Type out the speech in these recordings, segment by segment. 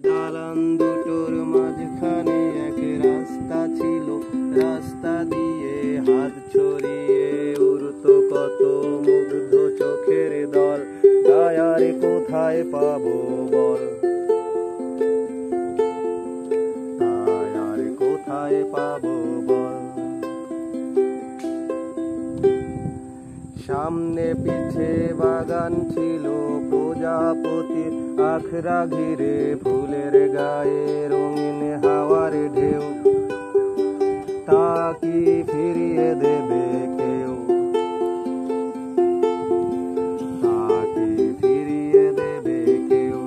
দালান দুটোর মাঝখানে এক রাস্তা ছিল, রাস্তা দিয়ে হাত ছড়িয়ে উড়তো কত মুগ্ধ চোখের দল। আর কোথায় পাবো বল, আর কোথায় পাবো বল। সামনে পিছে বাগান ছিল প্রজাপতির, আখড়া ঘিরে ফুলের গায়ে রঙিন হাওয়ার ঢেউ। তা কি ফিরিয়ে দেবে কেউ, তা কি ফিরিয়ে দেবে কেউ।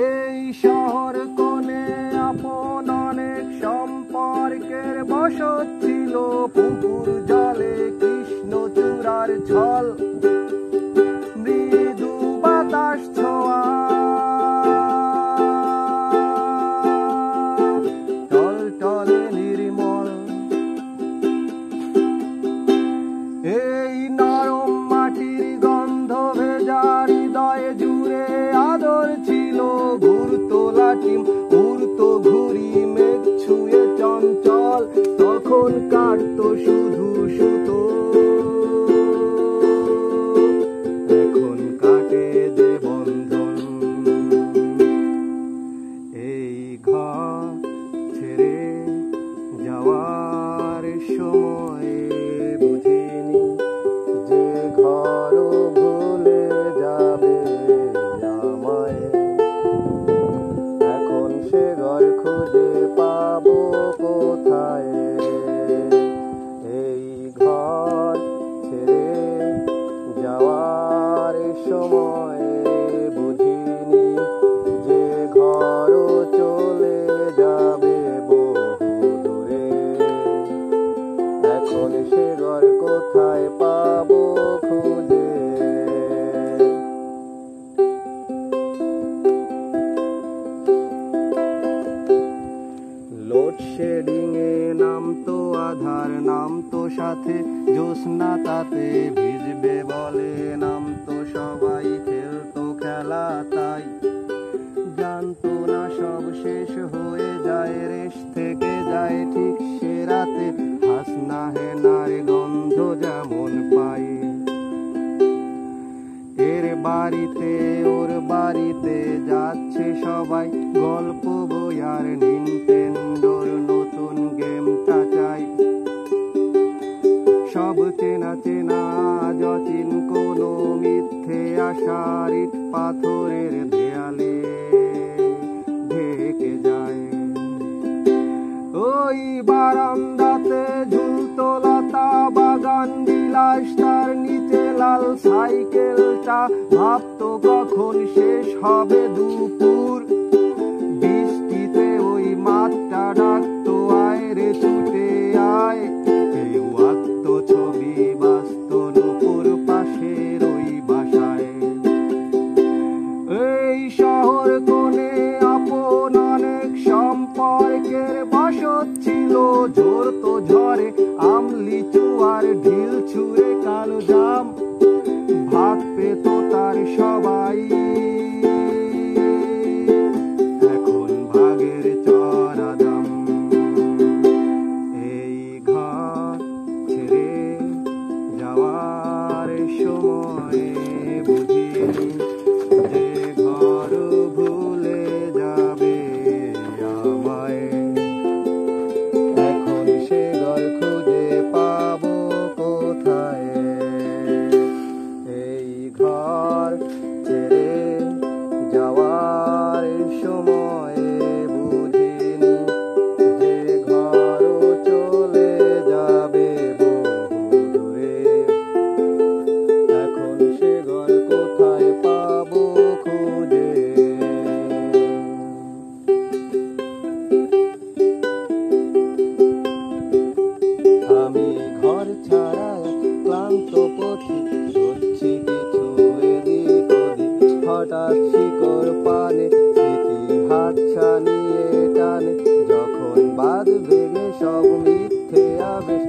এই শহর কোণে আপন অনেক সম্পর্কের বসত ছিল, পুকুর জলে কৃষ্ণচূড়ার ছল। মৃদু বাতাস ছোঁয়া টলটলে নির্মল। এই নরম মাটির গন্ধ ভেজা হৃদয় জুড়ে আদর ছিল। ঘুরতো লাটিম উড়তো ঘুড়ি, মেঘ ছুঁয়ে চঞ্চল, তখন কাটতো শুধু সুতো। এখন কাটে যে বন্ধন। এই ঘর ছেড়ে যাওয়ার সময় বুঝিনি যে ঘরও ভুলে যাবে আমায়। এখন সে ঘর খুঁজে পাবো কোথায়। এই ঘর ছেড়ে যাওয়ার সময় বুঝিনি যে ঘরও চলে যাবে বহু দূরে। এখন সে ঘর কোথায় পাবো খুঁজে। লোডশেডিং এ নামতো আধার, নামতো সাথে জ্যোৎস্না, তাতে ভিজবে বলে নামতো সবাই। খেলতো খেলা তাই জানতো না সব শেষ হয়ে যায়, রেশ থেকে যায় ঠিক সে রাতে। হাসনা হেনার গন্ধ যেমন পাই, এর বাড়িতে ওর বাড়িতে যাচ্ছে সবাই। গল্প বই আর নিনটেন্ডোর নতুন গেমটা চাই। সব চেনা চেনা আজ অচিন কোনো মিথ্যে আশার ইট পাথরের দেয়ালে ঢেকে যায়। ওই বারান্দাতে ঝুলতো লতা বাগান বিলাস, তার নিচে লাল সাইকেলটা। ভাবতো কখন শেষ হবে দুপুর। বৃষ্টিতে ওই মাঠটা ডাকতো, আয় রে ছুটে আয়। কেউ আঁকতো ছবি বাঁচতো নুপুর পাশের ওই বাসায়। এই শহর কোণে আপন অনেক সম্পর্কের বসত ছিল। ঝরতো ঝরে আমলি চুয়ার, ঢিল ছুঁড়ে কালো জাম। ভাগ পেত তার সবাই, এখন ভাগের চড়া দাম। এই ঘর ছেড়ে যাওয়ার সময় বুঝিনি যে ঘর ভুলে যাবে আমায়। এখন সে ঘর খুঁজে পাবো কোথায়। এই ঘর ছেড়ে যাওয়ার সময় বুঝিনি যে ঘরও চলে যাবে বহু দূরে। এখন সে ঘর কোথায় পাবো খুঁজে। আমি ঘর ছাড়া ক্লান্ত পথে হচ্ছি কিছু এদিক ওদিক। হঠাৎ শিকড় পানে স্মৃতি হাত ছানিয়ে টানে, যখন বাঁধ ভেঙে সব মিথ্যে আবেশ।